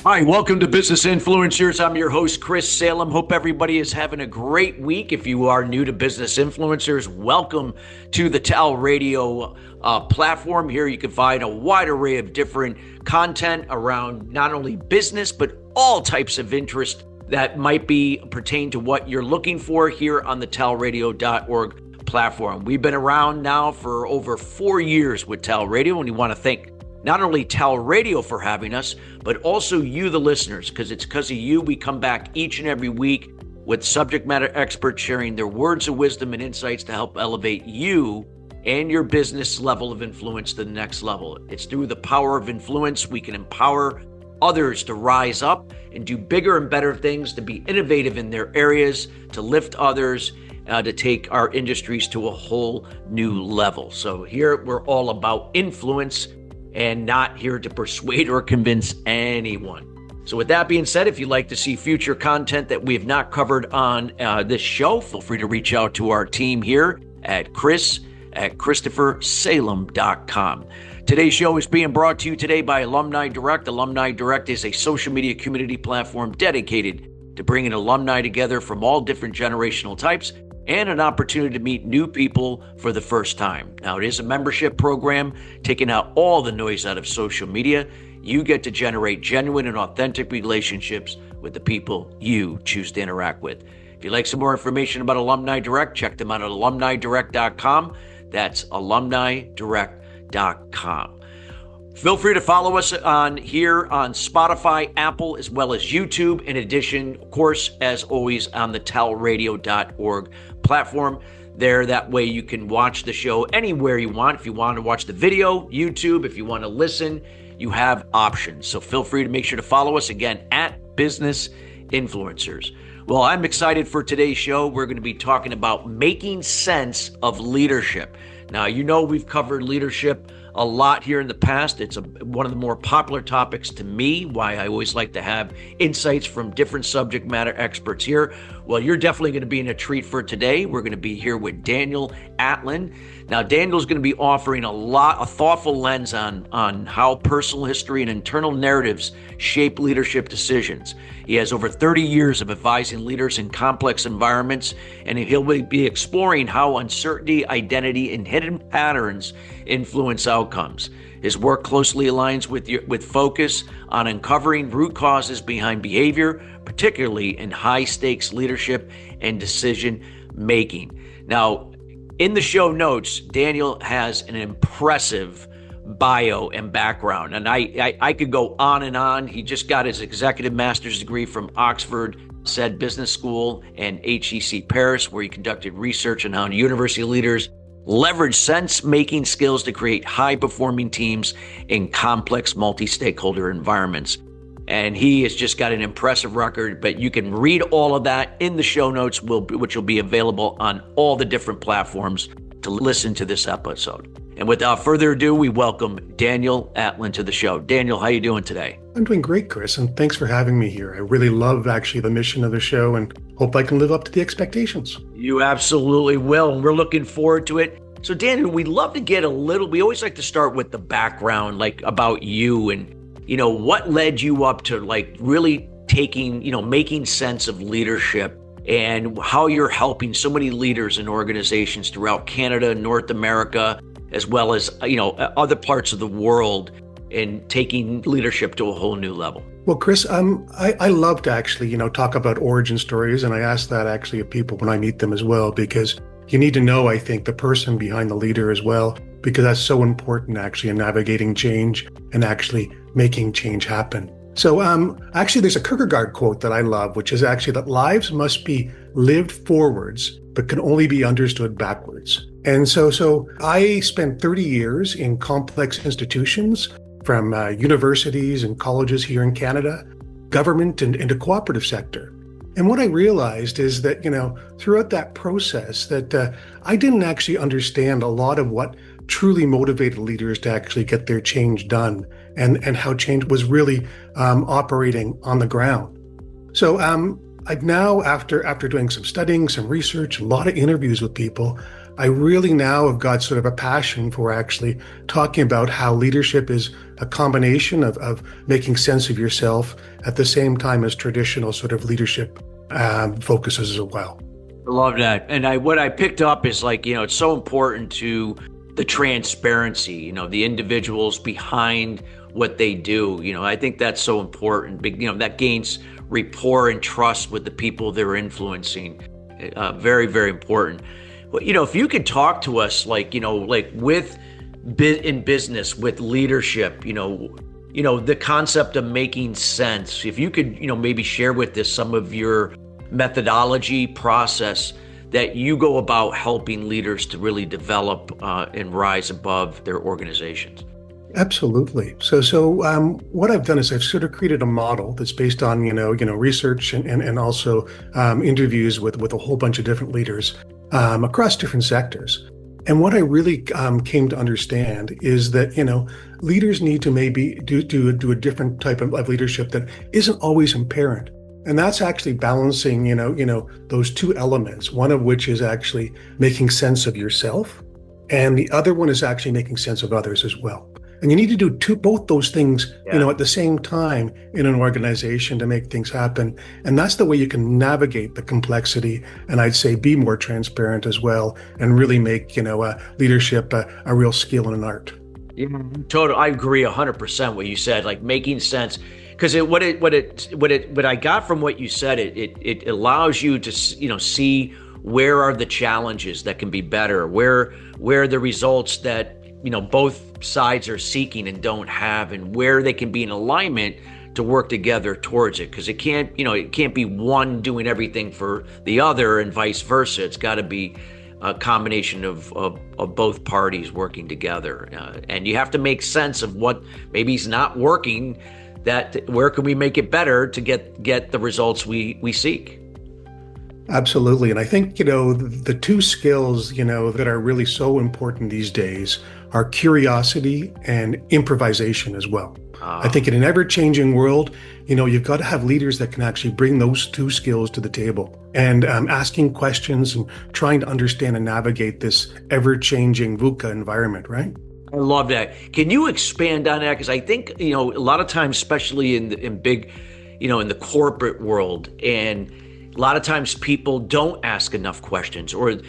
Hi, welcome to Business Influencers. I'm your host, Chris Salem. Hope everybody is having a great week. If you are new to Business Influencers, welcome to the TALRadio platform. Here you can find a wide array of different content around not only business, but all types of interest that might be pertain to what you're looking for here on the TALRadio.org platform. We've been around now for over 4 years with TALRadio, and we want to thank not only TALRadio for having us, but also you, the listeners, because it's because of you we come back each and every week with subject matter experts sharing their words of wisdom and insights to help elevate you and your business level of influence to the next level. It's through the power of influence we can empower others to rise up and do bigger and better things, to be innovative in their areas, to lift others, to take our industries to a whole new level. So here we're all about influence and not here to persuade or convince anyone. So with that being said, if you'd like to see future content that we have not covered on this show, feel free to reach out to our team here at Chris@ChristopherSalem.com. Today's show is being brought to you today by Alumni Direct. Alumni Direct is a social media community platform dedicated to bringing alumni together from all different generational types and an opportunity to meet new people for the first time. Now, it is a membership program, taking out all the noise out of social media. You get to generate genuine and authentic relationships with the people you choose to interact with. If you'd like some more information about Alumni Direct, check them out at alumnidirect.com. That's alumnidirect.com. Feel free to follow us on Spotify, Apple, as well as YouTube. In addition, of course, as always, on the TALRadio.org platform. That way you can watch the show anywhere you want. If you want to watch the video, YouTube. If you want to listen, you have options. So feel free to make sure to follow us again at Business Influencers. Well, I'm excited for today's show. We're going to be talking about making sense of leadership. Now, you know we've covered leadership a lot here in the past. It's one of the more popular topics to me, why I always like to have insights from different subject matter experts here. Well, you're definitely going to be in a treat for today. We're going to be here with Daniel Atlin. Now, Daniel's going to be offering a thoughtful lens on how personal history and internal narratives shape leadership decisions. He has over 30 years of advising leaders in complex environments, and he'll be exploring how uncertainty, identity, and hidden patterns influence outcomes. His work closely aligns with focus on uncovering root causes behind behavior, particularly in high-stakes leadership and decision-making. Now, in the show notes, Daniel has an impressive bio and background, and I could go on and on. He just got his executive master's degree from Oxford Said Business School and HEC Paris, where he conducted research on how university leaders leverage sense-making skills to create high-performing teams in complex multi-stakeholder environments. And he has just got an impressive record, but you can read all of that in the show notes, which will be available on all the different platforms to listen to this episode. And without further ado, we welcome Daniel Atlin to the show. Daniel, how you doing today? I'm doing great, Chris, and thanks for having me here. I really love actually the mission of the show and hope I can live up to the expectations. You absolutely will, and we're looking forward to it. So Daniel, we always like to start with the background, like about you and, what led you up to really making sense of leadership and how you're helping so many leaders and organizations throughout Canada, North America, as well as, other parts of the world, and taking leadership to a whole new level. Well, Chris, I love to actually, talk about origin stories, and I ask that actually of people when I meet them as well, because you need to know, I think, the person behind the leader as well, because that's so important actually in navigating change and actually making change happen. So actually, there's a Kierkegaard quote that I love, which is actually that lives must be lived forwards, but can only be understood backwards. And so I spent 30 years in complex institutions, from universities and colleges here in Canada, government and the cooperative sector. And what I realized is that, throughout that process, that I didn't actually understand a lot of what truly motivated leaders to actually get their change done and how change was really operating on the ground. So I've now, after doing some studying, some research, a lot of interviews with people, I really now have got sort of a passion for actually talking about how leadership is a combination of making sense of yourself at the same time as traditional sort of leadership focuses as well. I love that. And what I picked up is like, it's so important to the transparency, the individuals behind what they do. I think that's so important. That gains rapport and trust with the people they're influencing. Very, very important. Well, if you could talk to us, like with in business, with leadership, the concept of making sense. If you could, maybe share with us some of your methodology process that you go about helping leaders to really develop and rise above their organizations. Absolutely. So what I've done is I've sort of created a model that's based on research and also interviews with a whole bunch of different leaders across different sectors. And what I really came to understand is that leaders need to maybe do a different type of leadership that isn't always apparent. And that's actually balancing those two elements, one of which is actually making sense of yourself, and the other one is actually making sense of others as well. And you need to do both those things, at the same time in an organization to make things happen. And that's the way you can navigate the complexity. And I'd say be more transparent as well, and really make, leadership a real skill and an art. Yeah, totally. I agree 100% what you said, like making sense. Because what I got from what you said, it allows you to, see where are the challenges that can be better, where are the results that, both sides are seeking and don't have, and where they can be in alignment to work together towards it. Because it can't be one doing everything for the other and vice versa. It's got to be a combination of both parties working together. And you have to make sense of what maybe is not working, that where can we make it better to get the results we seek. Absolutely. And I think, the two skills, that are really so important these days are curiosity and improvisation as well. I think in an ever-changing world, you've got to have leaders that can actually bring those two skills to the table, and asking questions and trying to understand and navigate this ever-changing VUCA environment, right? I love that. Can you expand on that? Because I think, a lot of times, especially in big, in the corporate world, and a lot of times people don't ask enough questions, or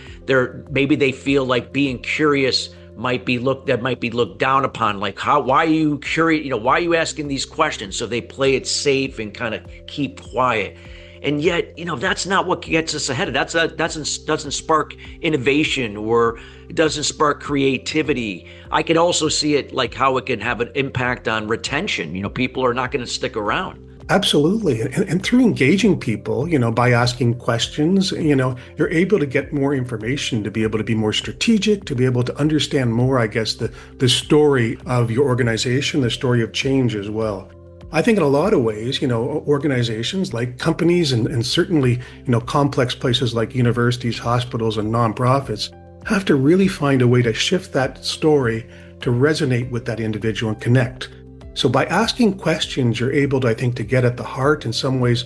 maybe they feel like being curious might be looked down upon. Like, why are you curious? Why are you asking these questions? So they play it safe and kind of keep quiet. And yet, that's not what gets us ahead. That doesn't spark innovation, or it doesn't spark creativity. I could also see it like how it can have an impact on retention. People are not going to stick around. Absolutely. And through engaging people, by asking questions, you're able to get more information, to be able to be more strategic, to be able to understand more, I guess, the story of your organization, the story of change as well. I think in a lot of ways, organizations like companies and certainly, complex places like universities, hospitals, and nonprofits have to really find a way to shift that story to resonate with that individual and connect. So by asking questions, you're able to, I think, to get at the heart in some ways,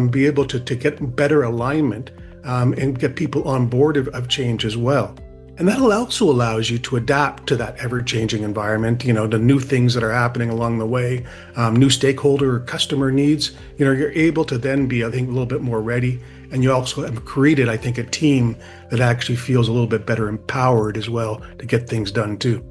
be able to get better alignment and get people on board of change as well. And that also allows you to adapt to that ever-changing environment, the new things that are happening along the way, new stakeholder or customer needs. You're able to then be, I think, a little bit more ready. And you also have created, I think, a team that actually feels a little bit better empowered as well to get things done too.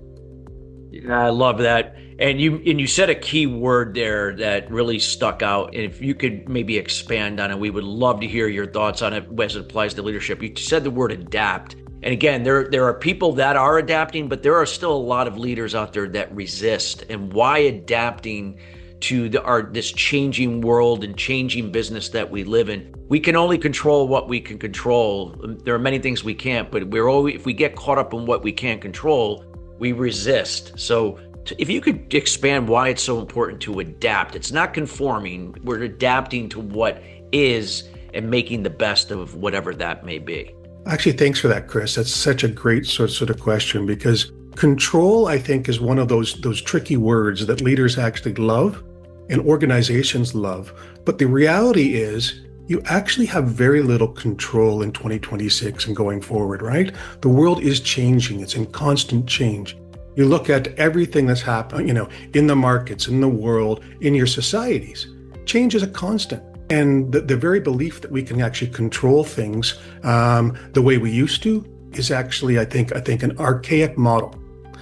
Yeah, I love that. And you said a key word there that really stuck out. And if you could maybe expand on it, we would love to hear your thoughts on it as it applies to leadership. You said the word adapt. And again, there are people that are adapting, but there are still a lot of leaders out there that resist. And why adapting to this changing world and changing business that we live in? We can only control what we can control. There are many things we can't, but if we get caught up in what we can't control, we resist. So if you could expand why it's so important to adapt. It's not conforming. We're adapting to what is and making the best of whatever that may be. Actually, thanks for that, Chris. That's such a great sort of question, because control, I think, is one of those tricky words that leaders actually love and organizations love. But the reality is, you actually have very little control in 2026 and going forward, right? The world is changing. It's in constant change. You look at everything that's happening, in the markets, in the world, in your societies. Change is a constant. And the very belief that we can actually control things the way we used to is actually, I think an archaic model.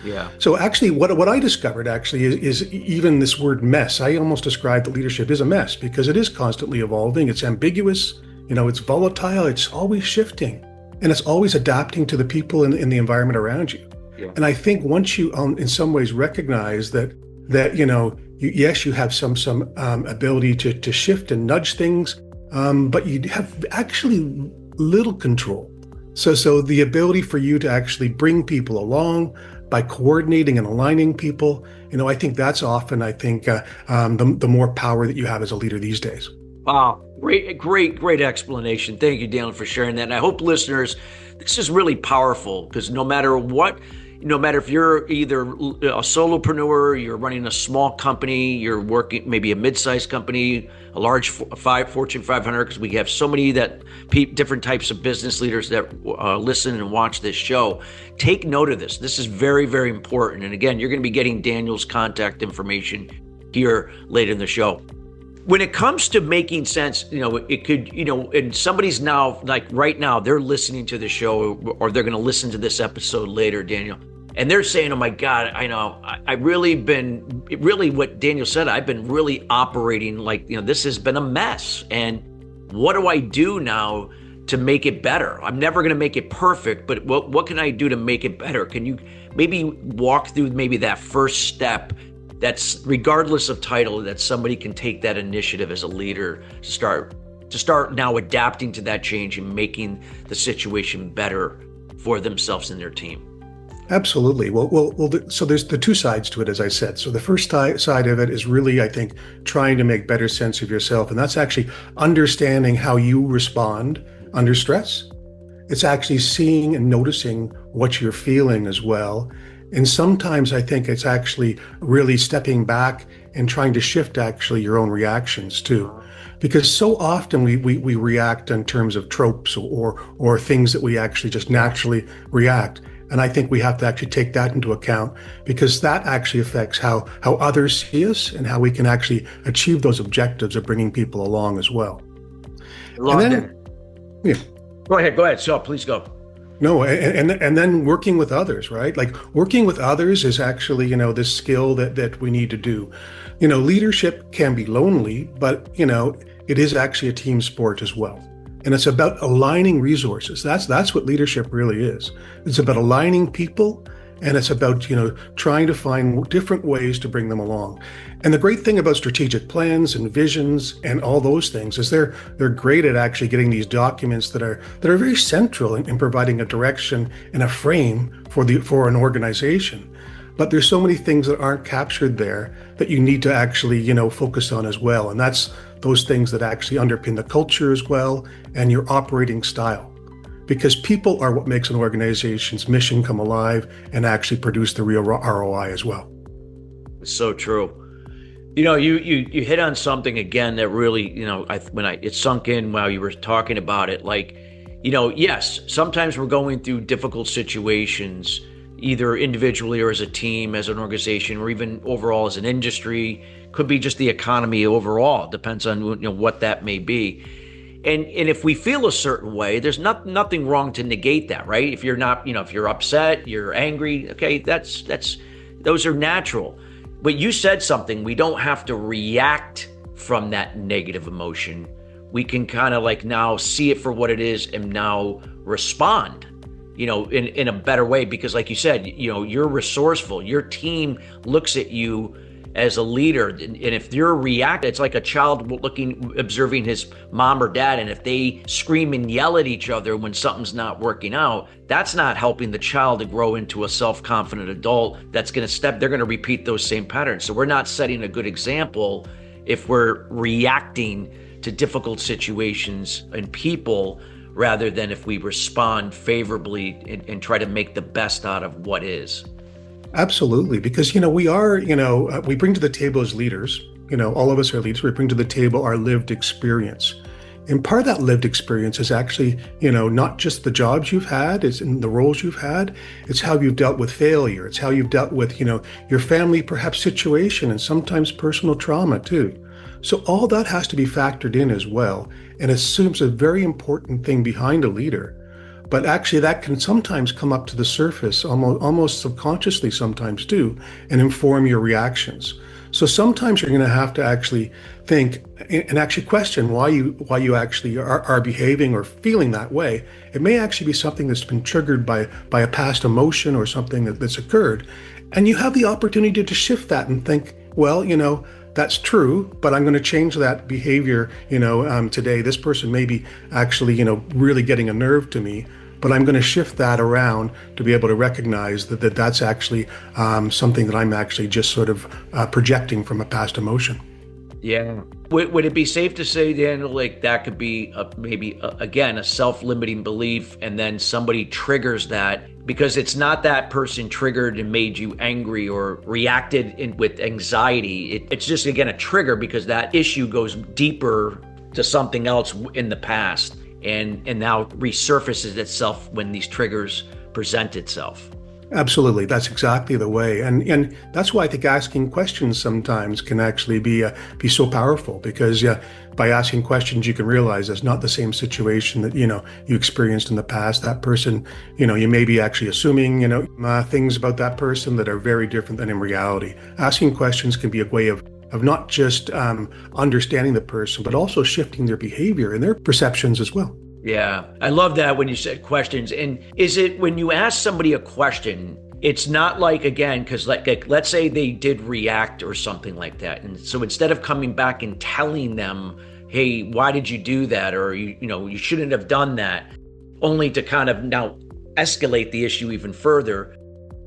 Yeah. So actually, what I discovered actually is even this word mess. I almost describe that leadership is a mess because it is constantly evolving. It's ambiguous, it's volatile. It's always shifting, and it's always adapting to the people in the environment around you. Yeah. And I think once you, in some ways, recognize that yes, you have some ability to shift and nudge things, but you have actually little control. So the ability for you to actually bring people along by coordinating and aligning people, I think that's often, the more power that you have as a leader these days. Wow. Great explanation. Thank you, Daniel, for sharing that. And I hope listeners, this is really powerful because no matter if you're either a solopreneur, you're running a small company, you're working maybe a mid-sized company, a large Fortune 500, because we have so many different types of business leaders that listen and watch this show. Take note of this. This is very, very important. And again, you're going to be getting Daniel's contact information here later in the show. When it comes to making sense, it could, and somebody's now, like right now, they're listening to the show or they're going to listen to this episode later, Daniel, and they're saying, oh my God, I know, really what Daniel said, I've been really operating like, this has been a mess. And what do I do now to make it better? I'm never going to make it perfect, but what can I do to make it better? Can you maybe walk through maybe that first step that's regardless of title, that somebody can take that initiative as a leader to start now adapting to that change and making the situation better for themselves and their team? Absolutely. So there's the two sides to it, as I said. So the first side of it is really, I think, trying to make better sense of yourself. And that's actually understanding how you respond under stress. It's actually seeing and noticing what you're feeling as well. And sometimes I think it's actually really stepping back and trying to shift actually your own reactions too. Because so often we react in terms of tropes or things that we actually just naturally react. And I think we have to actually take that into account because that actually affects how others see us and how we can actually achieve those objectives of bringing people along as well. Yeah. Go ahead. So please go. No, and then working with others, right? Like working with others is actually, this skill that we need to do. Leadership can be lonely, but, it is actually a team sport as well. And it's about aligning resources. That's what leadership really is. It's about aligning people, and it's about, trying to find different ways to bring them along. And the great thing about strategic plans and visions and all those things is they're great at actually getting these documents that are very central in providing a direction and a frame for an organization. But there's so many things that aren't captured there that you need to actually, focus on as well. And that's those things that actually underpin the culture as well and your operating style. Because people are what makes an organization's mission come alive and actually produce the real ROI as well. It's so true. You hit on something again that really, it sunk in while you were talking about it. Like, yes, sometimes we're going through difficult situations, either individually or as a team, as an organization, or even overall as an industry. Could be just the economy overall. Depends on what that may be. And if we feel a certain way, there's nothing wrong to negate that, right? If you're not, if you're upset, you're angry, okay, those are natural. But you said something, we don't have to react from that negative emotion. We can kind of like now see it for what it is and now respond, in a better way. Because like you said, you're resourceful. Your team looks at you as a leader, and if you're reacting, it's like a child observing his mom or dad, and if they scream and yell at each other when something's not working out, that's not helping the child to grow into a self-confident adult that's going to they're going to repeat those same patterns. So we're not setting a good example if we're reacting to difficult situations and people rather than if we respond favorably and try to make the best out of what is. Absolutely, because we bring to the table as leaders, all of us are leaders, we bring to the table our lived experience. And part of that lived experience is actually, not just the jobs you've had, it's in the roles you've had, it's how you've dealt with failure. It's how you've dealt with, your family perhaps situation and sometimes personal trauma too. So all that has to be factored in as well, and assumes a very important thing behind a leader. But actually that can sometimes come up to the surface, almost subconsciously sometimes too, and inform your reactions. So sometimes you're going to have to actually think and actually question why you actually are behaving or feeling that way. It may actually be something that's been triggered by a past emotion or something that's occurred. And you have the opportunity to shift that and think, well, that's true, but I'm going to change that behavior, today. This person may be actually, really getting a nerve to me, but I'm going to shift that around to be able to recognize that's actually something that I'm actually just sort of projecting from a past emotion. Yeah. Would it be safe to say, Daniel, like that could be again, a self-limiting belief, and then somebody triggers that because it's not that person triggered and made you angry or reacted with anxiety. It's just, again, a trigger because that issue goes deeper to something else in the past. And now resurfaces itself when these triggers present itself. Absolutely, that's exactly the way, and that's why I think asking questions sometimes can actually be so powerful, because by asking questions you can realize it's not the same situation that you experienced in the past. That person, you may be actually assuming things about that person that are very different than in reality. Asking questions can be a way of not just understanding the person, but also shifting their behavior and their perceptions as well. Yeah, I love that when you said questions. And is it when you ask somebody a question, it's not like, again, because like let's say they did react or something like that. And so instead of coming back and telling them, hey, why did you do that? Or, you shouldn't have done that, only to kind of now escalate the issue even further,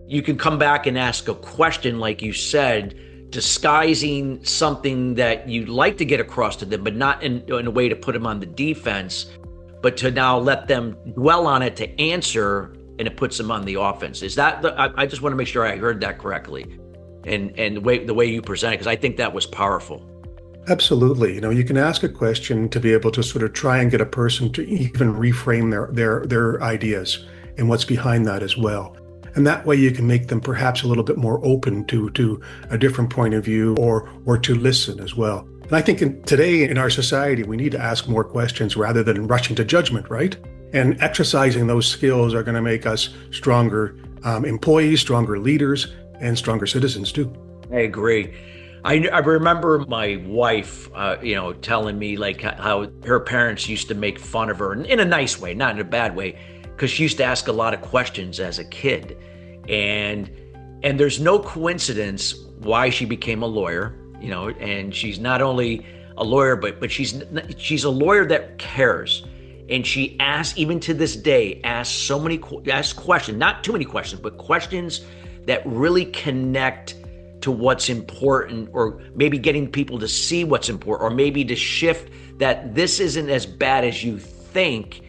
you can come back and ask a question, like you said, disguising something that you'd like to get across to them, but not in a way to put them on the defense, but to now let them dwell on it to answer, and it puts them on the offense. Is that I just want to make sure I heard that correctly, and the way you present it, because I think that was powerful. Absolutely. You can ask a question to be able to sort of try and get a person to even reframe their ideas and what's behind that as well. And that way you can make them perhaps a little bit more open to a different point of view or to listen as well. And I think today in our society, we need to ask more questions rather than rushing to judgment, right? And exercising those skills are going to make us stronger employees, stronger leaders, and stronger citizens too. I agree. I remember my wife, telling me like how her parents used to make fun of her in a nice way, not in a bad way, because she used to ask a lot of questions as a kid. And there's no coincidence why she became a lawyer, and she's not only a lawyer, but she's a lawyer that cares. And she asks, even to this day, asks questions, not too many questions, but questions that really connect to what's important, or maybe getting people to see what's important, or maybe to shift that this isn't as bad as you think.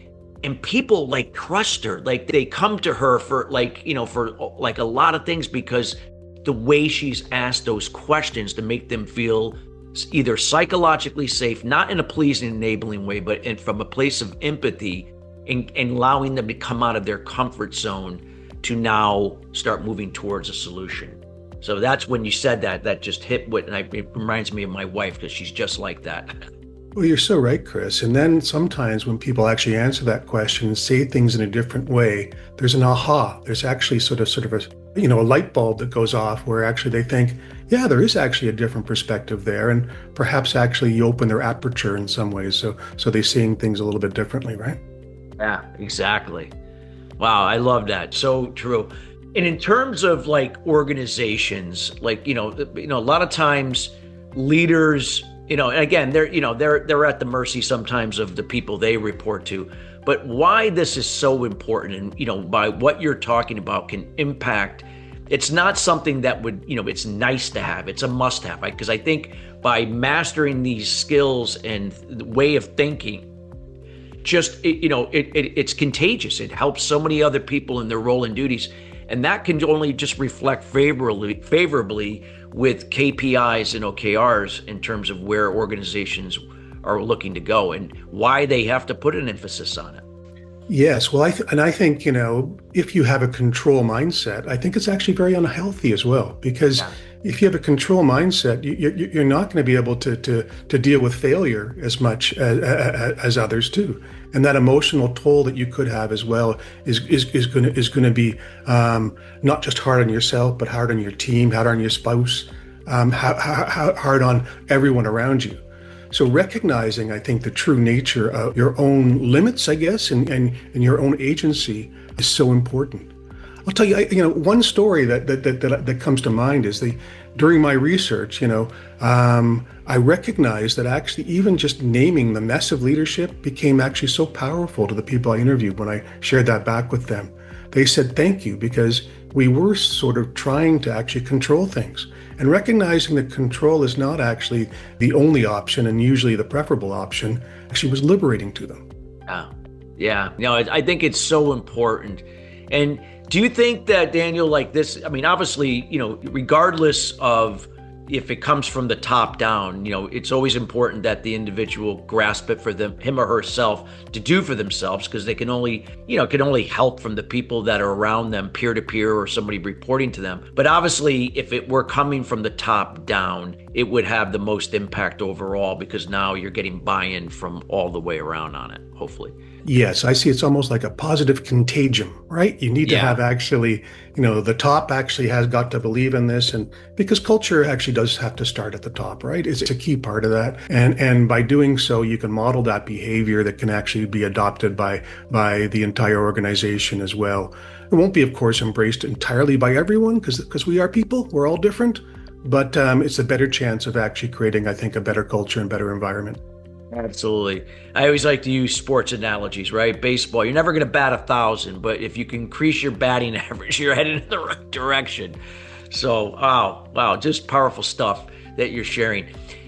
And people like trust her, like they come to her for a lot of things, because the way she's asked those questions to make them feel either psychologically safe, not in a pleasing, enabling way, but from a place of empathy, and allowing them to come out of their comfort zone to now start moving towards a solution. So that's when you said that just hit and it reminds me of my wife, because she's just like that. Well, you're so right, Chris. And then sometimes when people actually answer that question and say things in a different way, there's an aha. There's actually sort of a light bulb that goes off, where actually they think, yeah, there is actually a different perspective there. And perhaps actually you open their aperture in some ways. So they're seeing things a little bit differently, right? Yeah, exactly. Wow, I love that. So true. And in terms of like organizations, like, a lot of times leaders, and again, they're at the mercy sometimes of the people they report to. But why this is so important, and by what you're talking about, can impact. It's not something that would, it's nice to have. It's a must have, right? Because I think by mastering these skills and the way of thinking, it's contagious. It helps so many other people in their role and duties. And that can only just reflect favorably with KPIs and OKRs in terms of where organizations are looking to go and why they have to put an emphasis on it. Yes, well, I think, if you have a control mindset, I think it's actually very unhealthy as well, because if you have a control mindset, you're not going to be able to deal with failure as much as others do, and that emotional toll that you could have as well is going to be not just hard on yourself, but hard on your team, hard on your spouse, hard on everyone around you. So recognizing, I think, the true nature of your own limits, I guess, and your own agency is so important. I'll tell you, one story that comes to mind is during my research, I recognized that actually even just naming the mess of leadership became actually so powerful to the people I interviewed when I shared that back with them. They said, thank you, because we were sort of trying to actually control things. And recognizing that control is not actually the only option and usually the preferable option actually was liberating to them. Yeah. I think it's so important. And do you think that, Daniel, like this, I mean, obviously, regardless of if it comes from the top down, it's always important that the individual grasp it for him or herself to do for themselves, because they can only help from the people that are around them, peer to peer, or somebody reporting to them. But obviously, if it were coming from the top down, it would have the most impact overall, because now you're getting buy-in from all the way around on it, hopefully. Yes, I see it's almost like a positive contagion, right? You need to have actually, the top actually has got to believe in this, and because culture actually does have to start at the top, right? It's a key part of that. And by doing so, you can model that behavior that can actually be adopted by the entire organization as well. It won't be, of course, embraced entirely by everyone, because we are people, we're all different, but it's a better chance of actually creating, I think, a better culture and better environment. Absolutely. I always like to use sports analogies, right? Baseball, you're never going to bat 1,000, but if you can increase your batting average, you're headed in the right direction. So, wow, just powerful stuff that you're sharing.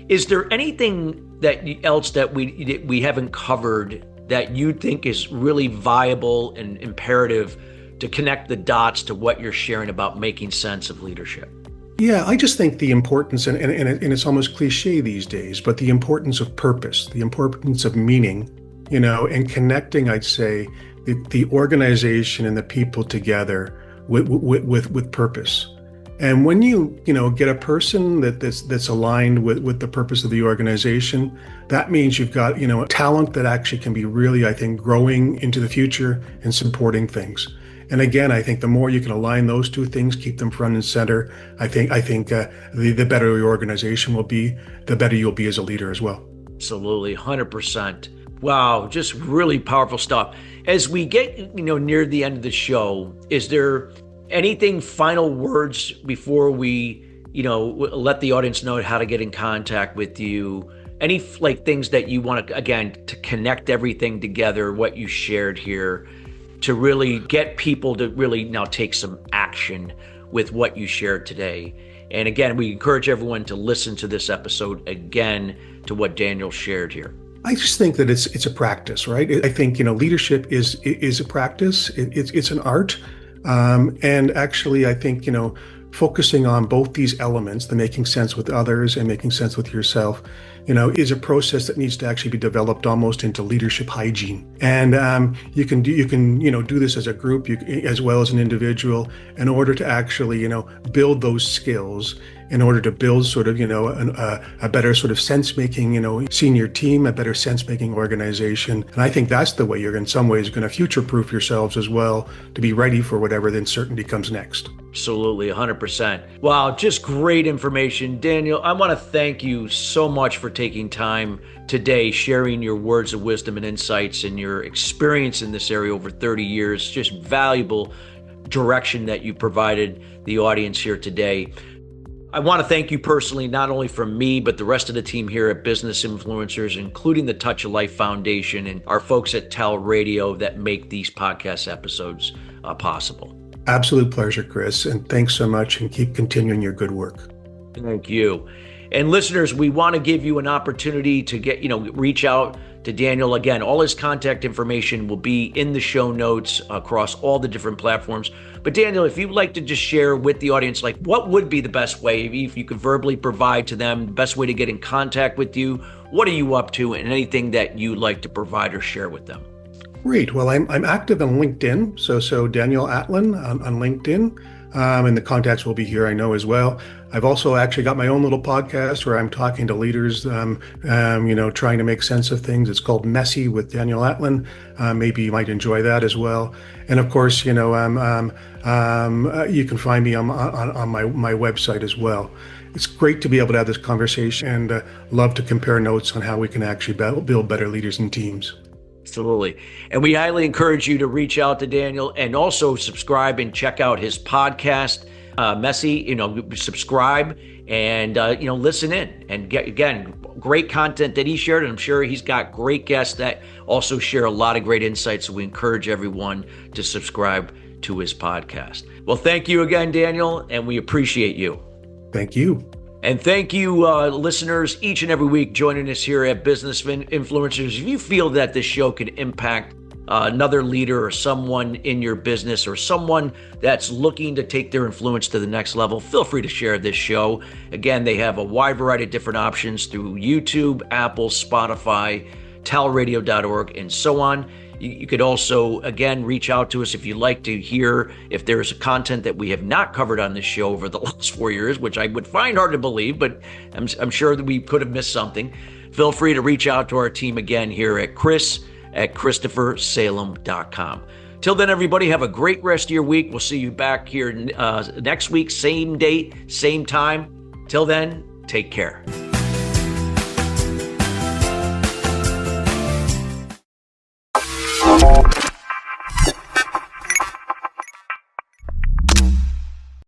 Is there anything else that we haven't covered that you think is really viable and imperative to connect the dots to what you're sharing about making sense of leadership? Yeah, I just think the importance, and it's almost cliche these days, but the importance of purpose, the importance of meaning, and connecting, I'd say, the organization and the people together with purpose. And when you get a person that's aligned with the purpose of the organization, that means you've got a talent that actually can be really, I think, growing into the future and supporting things. And again, I think the more you can align those two things, keep them front and center, I think the better your organization will be, the better you'll be as a leader as well. Absolutely, 100%. Wow, just really powerful stuff. As we get near the end of the show, is there anything, final words before we let the audience know how to get in contact with you? Any things that you want to, again, to connect everything together, what you shared here, to really get people to really now take some action with what you shared today? And again, we encourage everyone to listen to this episode again to what Daniel shared here. I just think that it's a practice, right? I think leadership is a practice. It's an art, and actually, I think focusing on both these elements, the making sense with others and making sense with yourself, is a process that needs to actually be developed almost into leadership hygiene. And you can do this as a group, as well as an individual, in order to actually build those skills, in order to build sort of a better sort of sense making senior team, a better sense making organization. And I think that's the way you're in some ways going to future proof yourselves as well, to be ready for whatever the uncertainty comes next. Absolutely, 100%. Wow, just great information. Daniel, I want to thank you so much for taking time today, sharing your words of wisdom and insights and your experience in this area over 30 years. Just valuable direction that you provided the audience here today. I want to thank you personally, not only from me, but the rest of the team here at Business Influencers, including the Touch of Life Foundation and our folks at TALRadio that make these podcast episodes possible. Absolute pleasure, Chris. And thanks so much, and keep continuing your good work. Thank you. And listeners, we want to give you an opportunity to reach out to Daniel. Again, all his contact information will be in the show notes across all the different platforms. But Daniel, if you'd like to just share with the audience, what would be the best way, if you could verbally provide to them, the best way to get in contact with you, what are you up to, and anything that you'd like to provide or share with them? Great. Well, I'm active on LinkedIn. So Daniel Atlin on LinkedIn. And the contacts will be here, I know, as well. I've also actually got my own little podcast where I'm talking to leaders, trying to make sense of things. It's called Messy with Daniel Atlin. Maybe you might enjoy that as well. And of course, you can find me on my website as well. It's great to be able to have this conversation, and love to compare notes on how we can actually build better leaders and teams. Absolutely. And we highly encourage you to reach out to Daniel and also subscribe and check out his podcast, Messy, subscribe and, listen in and get, again, great content that he shared. And I'm sure he's got great guests that also share a lot of great insights. So we encourage everyone to subscribe to his podcast. Well, thank you again, Daniel, and we appreciate you. Thank you. And thank you, listeners, each and every week joining us here at Business Influencers. If you feel that this show can impact another leader or someone in your business or someone that's looking to take their influence to the next level, feel free to share this show. Again, they have a wide variety of different options through YouTube, Apple, Spotify, TALRadio.org, and so on. You could also, again, reach out to us if you'd like to hear if there's content that we have not covered on this show over the last 4 years, which I would find hard to believe, but I'm sure that we could have missed something. Feel free to reach out to our team again here at Chris@ChristopherSalem.com. Till then, everybody, have a great rest of your week. We'll see you back here next week, same date, same time. Till then, take care.